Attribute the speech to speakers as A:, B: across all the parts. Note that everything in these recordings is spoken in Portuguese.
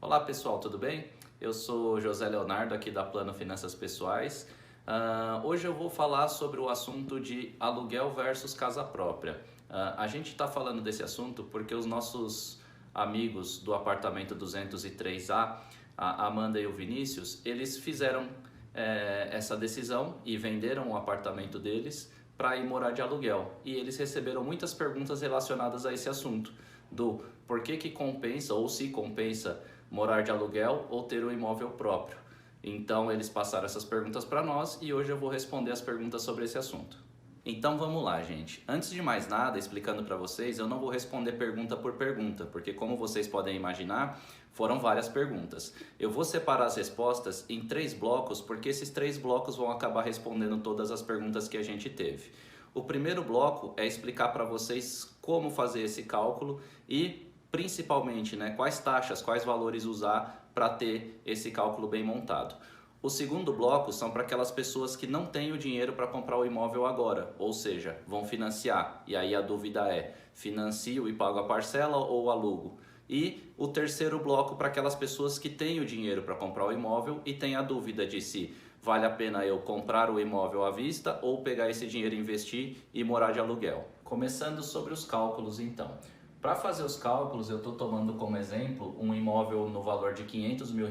A: Olá pessoal, tudo bem? Eu sou José Leonardo aqui da Plano Finanças Pessoais. Hoje eu vou falar sobre o assunto de aluguel versus casa própria. A gente está falando desse assunto porque os nossos amigos do apartamento 203A, a Amanda e o Vinícius, eles fizeram essa decisão e venderam o apartamento deles para ir morar de aluguel. E eles receberam muitas perguntas relacionadas a esse assunto, do por que compensa ou se compensa morar de aluguel ou ter um imóvel próprio. Então eles passaram essas perguntas para nós e hoje eu vou responder as perguntas sobre esse assunto. Então vamos lá, gente. Antes de mais nada, explicando para vocês, eu não vou responder pergunta por pergunta, porque como vocês podem imaginar, foram várias perguntas. Eu vou separar as respostas em 3 blocos, porque esses 3 blocos vão acabar respondendo todas as perguntas que a gente teve. O primeiro bloco é explicar para vocês como fazer esse cálculo e principalmente, quais taxas, quais valores usar para ter esse cálculo bem montado. O segundo bloco são para aquelas pessoas que não têm o dinheiro para comprar o imóvel agora, ou seja, vão financiar. E aí a dúvida é, financio e pago a parcela ou alugo? E o terceiro bloco para aquelas pessoas que têm o dinheiro para comprar o imóvel e têm a dúvida de se vale a pena eu comprar o imóvel à vista ou pegar esse dinheiro e investir e morar de aluguel. Começando sobre os cálculos então. Para fazer os cálculos, eu estou tomando como exemplo um imóvel no valor de R$ 500 mil,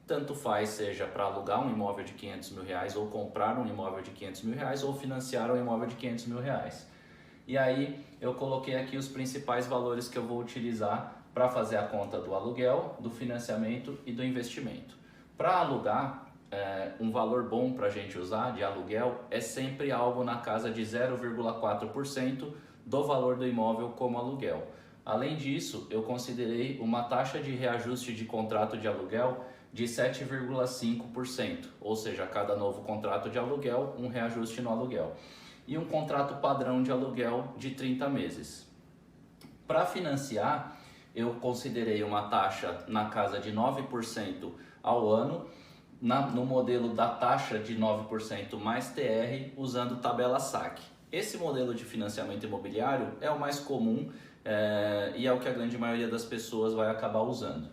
A: tanto faz seja para alugar um imóvel de R$ 500 mil ou comprar um imóvel de R$ 500 mil ou financiar um imóvel de R$ 500 mil. E aí eu coloquei aqui os principais valores que eu vou utilizar para fazer a conta do aluguel, do financiamento e do investimento. Para alugar, um valor bom para a gente usar de aluguel é sempre algo na casa de 0,4% do valor do imóvel como aluguel. Além disso, eu considerei uma taxa de reajuste de contrato de aluguel de 7,5%, ou seja, a cada novo contrato de aluguel, um reajuste no aluguel. E um contrato padrão de aluguel de 30 meses. Para financiar, eu considerei uma taxa na casa de 9% ao ano, no modelo da taxa de 9% mais TR, usando tabela SAC. Esse modelo de financiamento imobiliário é o mais comum e é o que a grande maioria das pessoas vai acabar usando.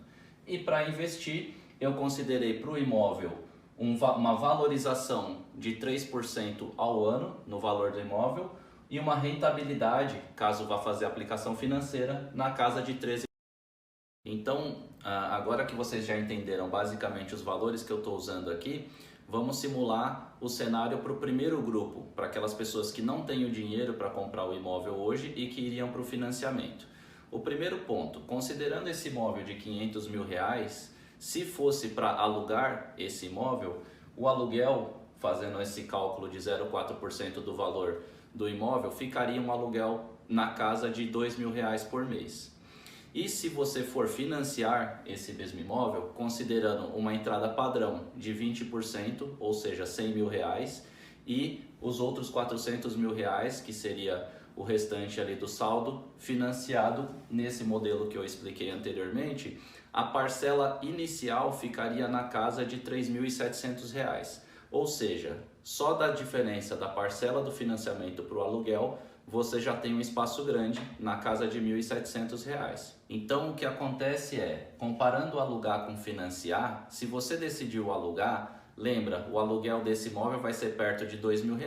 A: E para investir, eu considerei para o imóvel uma valorização de 3% ao ano no valor do imóvel e uma rentabilidade, caso vá fazer aplicação financeira, na casa de 13%. Então, agora que vocês já entenderam basicamente os valores que eu estou usando aqui, vamos simular o cenário para o primeiro grupo, para aquelas pessoas que não têm o dinheiro para comprar o imóvel hoje e que iriam para o financiamento. O primeiro ponto, considerando esse imóvel de R$ 500 mil, se fosse para alugar esse imóvel, o aluguel, fazendo esse cálculo de 0,4% do valor do imóvel, ficaria um aluguel na casa de R$ 2 mil por mês. E se você for financiar esse mesmo imóvel, considerando uma entrada padrão de 20%, ou seja, R$ 100 mil, e os outros R$ 400 mil, que seria o restante ali do saldo, financiado nesse modelo que eu expliquei anteriormente, a parcela inicial ficaria na casa de R$ 3.700. Ou seja, só da diferença da parcela do financiamento para o aluguel, você já tem um espaço grande na casa de R$ 1.700. Então o que acontece é, comparando o alugar com financiar, se você decidiu alugar, lembra, o aluguel desse imóvel vai ser perto de R$ 2 mil,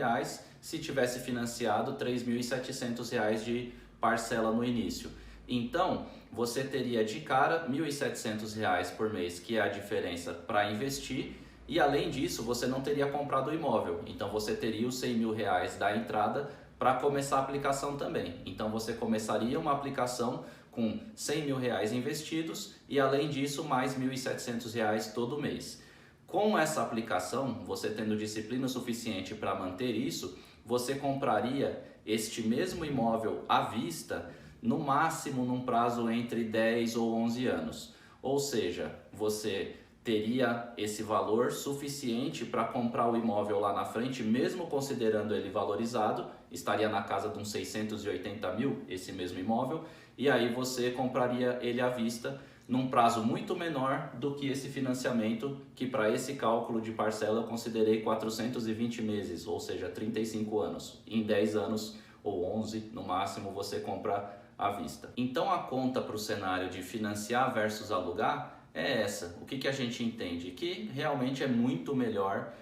A: se tivesse financiado R$ 3.700 de parcela no início. Então você teria de cara R$ 1.700 por mês, que é a diferença para investir, e além disso você não teria comprado o imóvel, então você teria os R$ 100 mil da entrada para começar a aplicação também. Então você começaria uma aplicação com R$ 100 mil investidos e além disso mais R$ 1.700 todo mês. Com essa aplicação, você tendo disciplina suficiente para manter isso, você compraria este mesmo imóvel à vista, no máximo num prazo entre 10 ou 11 anos. Ou seja, você teria esse valor suficiente para comprar o imóvel lá na frente, mesmo considerando ele valorizado, estaria na casa de uns 680 mil esse mesmo imóvel, e aí você compraria ele à vista num prazo muito menor do que esse financiamento, que para esse cálculo de parcela eu considerei 420 meses, ou seja, 35 anos. Em 10 anos ou 11 no máximo você compra à vista. Então a conta para o cenário de financiar versus alugar é essa. O que a gente entende? Que realmente é muito melhor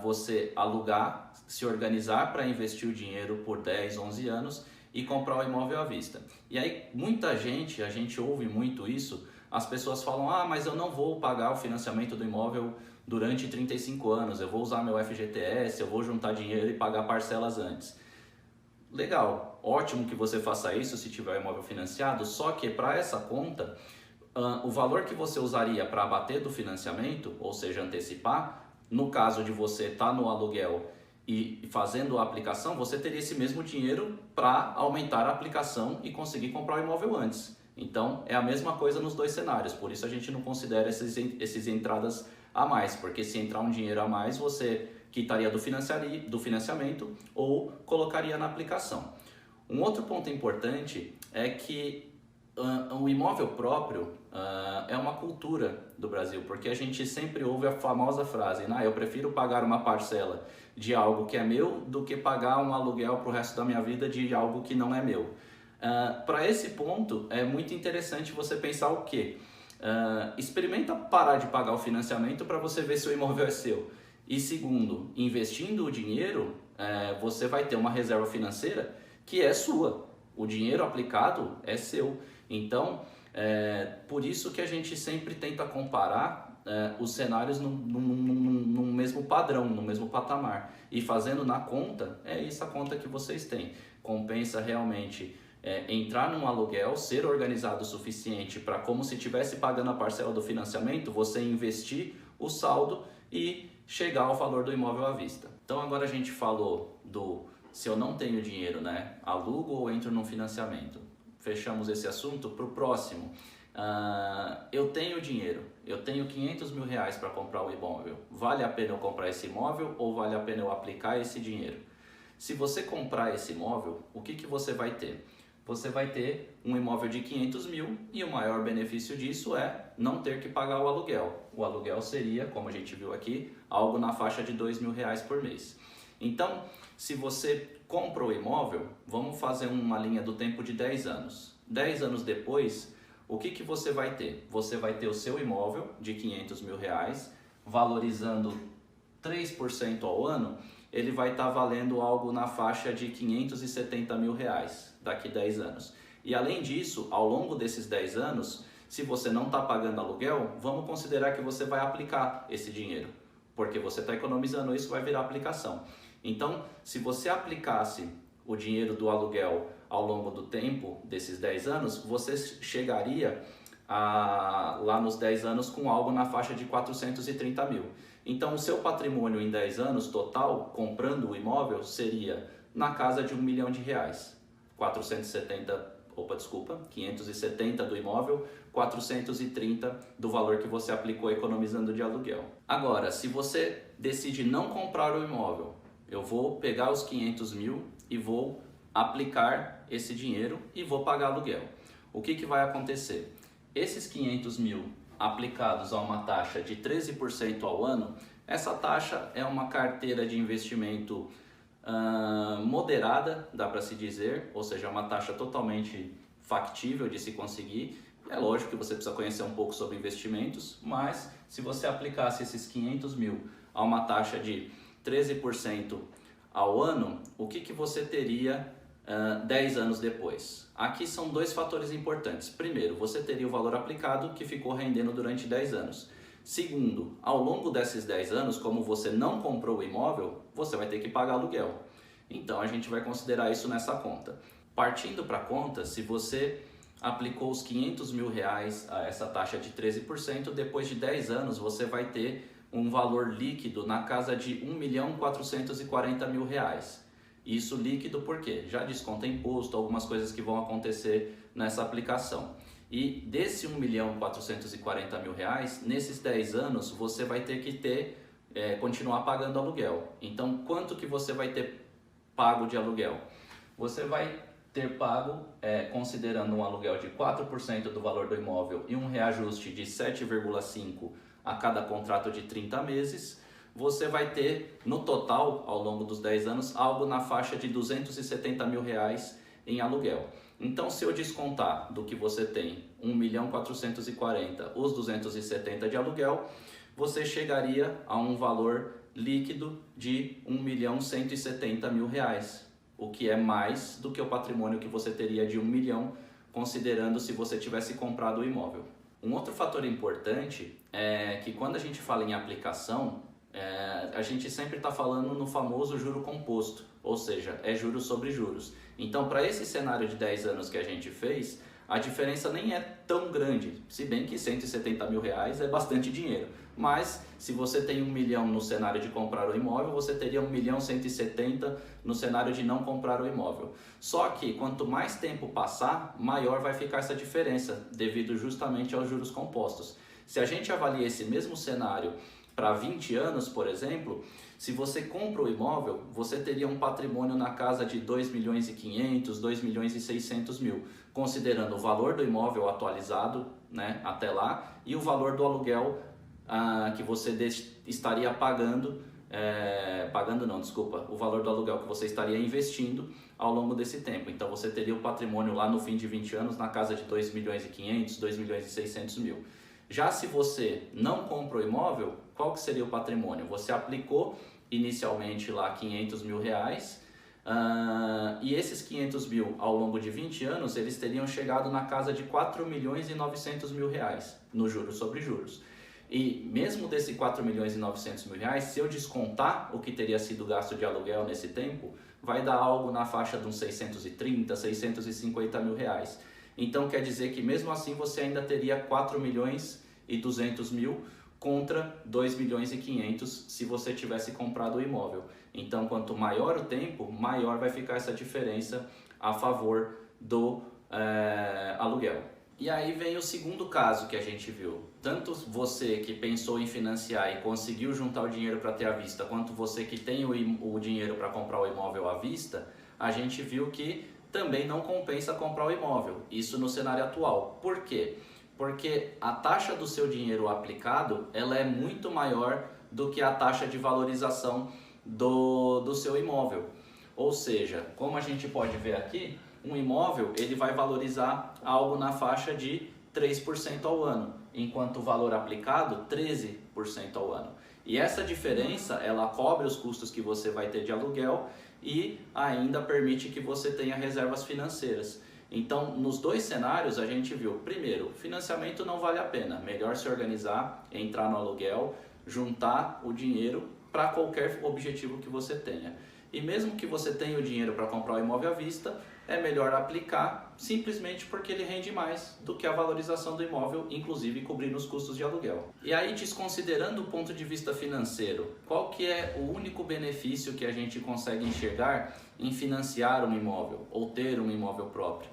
A: você alugar, se organizar para investir o dinheiro por 10, 11 anos e comprar o imóvel à vista. E aí muita gente, a gente ouve muito isso, as pessoas falam, mas eu não vou pagar o financiamento do imóvel durante 35 anos, eu vou usar meu FGTS, eu vou juntar dinheiro e pagar parcelas antes. Legal, ótimo que você faça isso se tiver o imóvel financiado, só que para essa conta, o valor que você usaria para abater do financiamento, ou seja, antecipar, no caso de você estar no aluguel e fazendo a aplicação, você teria esse mesmo dinheiro para aumentar a aplicação e conseguir comprar o imóvel antes. Então é a mesma coisa nos dois cenários, por isso a gente não considera esses entradas a mais, porque se entrar um dinheiro a mais, você quitaria do financiamento ou colocaria na aplicação. Um outro ponto importante é que o imóvel próprio é uma cultura do Brasil, porque a gente sempre ouve a famosa frase, eu prefiro pagar uma parcela de algo que é meu do que pagar um aluguel para o resto da minha vida de algo que não é meu. Para esse ponto, é muito interessante você pensar o quê? Experimenta parar de pagar o financiamento para você ver se o imóvel é seu. E segundo, investindo o dinheiro, você vai ter uma reserva financeira que é sua. O dinheiro aplicado é seu. Então, por isso que a gente sempre tenta comparar os cenários no mesmo padrão, no mesmo patamar. E fazendo na conta, é essa conta que vocês têm. Compensa realmente entrar num aluguel, ser organizado o suficiente para, como se estivesse pagando a parcela do financiamento, você investir o saldo e chegar ao valor do imóvel à vista. Então agora a gente falou se eu não tenho dinheiro, alugo ou entro num financiamento. Fechamos esse assunto. Para o próximo, eu tenho dinheiro, eu tenho 500 mil reais para comprar o imóvel. Vale a pena eu comprar esse imóvel ou vale a pena eu aplicar esse dinheiro? Se você comprar esse imóvel, o que você vai ter? Você vai ter um imóvel de 500 mil e o maior benefício disso é não ter que pagar o aluguel. O aluguel seria, como a gente viu aqui, algo na faixa de 2 mil reais por mês. Então, se você compra o imóvel, vamos fazer uma linha do tempo de 10 anos. 10 anos depois, o que você vai ter? Você vai ter o seu imóvel de 500 mil reais, valorizando 3% ao ano, ele vai estar valendo algo na faixa de 570 mil reais daqui 10 anos. E além disso, ao longo desses 10 anos, se você não está pagando aluguel, vamos considerar que você vai aplicar esse dinheiro, porque você está economizando isso, vai virar aplicação. Então, se você aplicasse o dinheiro do aluguel ao longo do tempo, desses 10 anos, você chegaria lá nos 10 anos com algo na faixa de 430 mil. Então, o seu patrimônio em 10 anos total, comprando o imóvel, seria na casa de R$1 milhão. 570 do imóvel, 430 do valor que você aplicou economizando de aluguel. Agora, se você decide não comprar o imóvel, eu vou pegar os 500 mil e vou aplicar esse dinheiro e vou pagar aluguel. O que vai acontecer? Esses 500 mil aplicados a uma taxa de 13% ao ano, essa taxa é uma carteira de investimento moderada, dá para se dizer, ou seja, uma taxa totalmente factível de se conseguir. É lógico que você precisa conhecer um pouco sobre investimentos, mas se você aplicasse esses 500 mil a uma taxa de 13% ao ano, o que você teria 10 anos depois? Aqui são dois fatores importantes. Primeiro, você teria o valor aplicado que ficou rendendo durante 10 anos. Segundo, ao longo desses 10 anos, como você não comprou o imóvel, você vai ter que pagar aluguel. Então a gente vai considerar isso nessa conta. Partindo para a conta, se você aplicou os 500 mil reais a essa taxa de 13%, depois de 10 anos você vai ter um valor líquido na casa de R$1.440.000 reais. Isso líquido porque já desconta imposto, algumas coisas que vão acontecer nessa aplicação. E desse R$1.440.000 reais, nesses 10 anos você vai ter que continuar pagando aluguel. Então quanto que você vai ter pago de aluguel? Você vai ter pago, considerando um aluguel de 4% do valor do imóvel e um reajuste de 7,5% a cada contrato de 30 meses, você vai ter no total, ao longo dos 10 anos, algo na faixa de R$270.000 em aluguel. Então, se eu descontar do que você tem 1.440.000 os 270 de aluguel, você chegaria a um valor líquido de R$ 1.170.000, o que é mais do que o patrimônio que você teria de 1 milhão, considerando se você tivesse comprado o imóvel. Um outro fator importante é que quando a gente fala em aplicação, a gente sempre está falando no famoso juro composto, ou seja, é juros sobre juros. Então, para esse cenário de 10 anos que a gente fez, a diferença nem é tão grande, se bem que R$ 170.000 é bastante dinheiro. Mas, se você tem 1 milhão no cenário de comprar o imóvel, você teria 1.170.000 no cenário de não comprar o imóvel. Só que, quanto mais tempo passar, maior vai ficar essa diferença, devido justamente aos juros compostos. Se a gente avalia esse mesmo cenário para 20 anos, por exemplo, se você compra o imóvel, você teria um patrimônio na casa de 2.500.000, 2.600.000, considerando o valor do imóvel atualizado, né, até lá, e o valor do aluguel que você estaria pagando, o valor do aluguel que você estaria investindo ao longo desse tempo. Então você teria o patrimônio lá no fim de 20 anos na casa de 2.500.000, 2.600.000. Já se você não compra o imóvel, qual que seria o patrimônio? Você aplicou inicialmente lá R$ 500.000, e esses 500.000 ao longo de 20 anos, eles teriam chegado na casa de R$ 4.900.000 no juros sobre juros. E mesmo desse R$ 4.900.000, se eu descontar o que teria sido gasto de aluguel nesse tempo, vai dar algo na faixa de uns 630, R$ 650.000. Então quer dizer que mesmo assim você ainda teria 4.200.000 contra 2.500.000 se você tivesse comprado o imóvel. Então quanto maior o tempo, maior vai ficar essa diferença a favor do aluguel. E aí vem o segundo caso que a gente viu. Tanto você que pensou em financiar e conseguiu juntar o dinheiro para ter à vista, quanto você que tem o dinheiro para comprar o imóvel à vista, a gente viu que também não compensa comprar o imóvel. Isso no cenário atual. Por quê? Porque a taxa do seu dinheiro aplicado, ela é muito maior do que a taxa de valorização do seu imóvel. Ou seja, como a gente pode ver aqui, um imóvel ele vai valorizar algo na faixa de 3% ao ano, enquanto o valor aplicado 13% ao ano. E essa diferença, ela cobre os custos que você vai ter de aluguel e ainda permite que você tenha reservas financeiras. Então, nos dois cenários a gente viu, primeiro, financiamento não vale a pena, melhor se organizar, entrar no aluguel, juntar o dinheiro para qualquer objetivo que você tenha. E mesmo que você tenha o dinheiro para comprar o imóvel à vista, é melhor aplicar simplesmente porque ele rende mais do que a valorização do imóvel, inclusive cobrindo os custos de aluguel. E aí, desconsiderando o ponto de vista financeiro, qual que é o único benefício que a gente consegue enxergar em financiar um imóvel ou ter um imóvel próprio?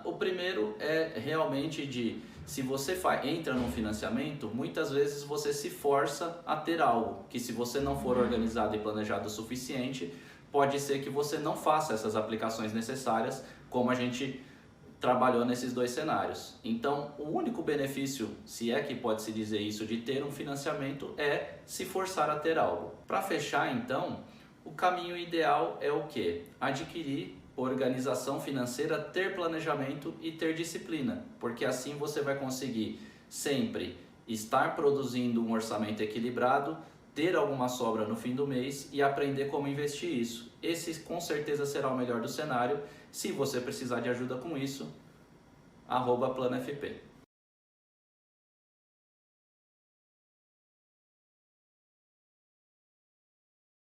A: O primeiro é realmente se você entra num financiamento, muitas vezes você se força a ter algo que, se você não for organizado e planejado o suficiente, pode ser que você não faça essas aplicações necessárias, como a gente trabalhou nesses dois cenários. Então, o único benefício, se é que pode se dizer isso, de ter um financiamento é se forçar a ter algo. Para fechar, então, o caminho ideal é o quê? Adquirir organização financeira, ter planejamento e ter disciplina, porque assim você vai conseguir sempre estar produzindo um orçamento equilibrado, ter alguma sobra no fim do mês e aprender como investir isso. Esse com certeza será o melhor do cenário. Se você precisar de ajuda com isso, @PlanoFP.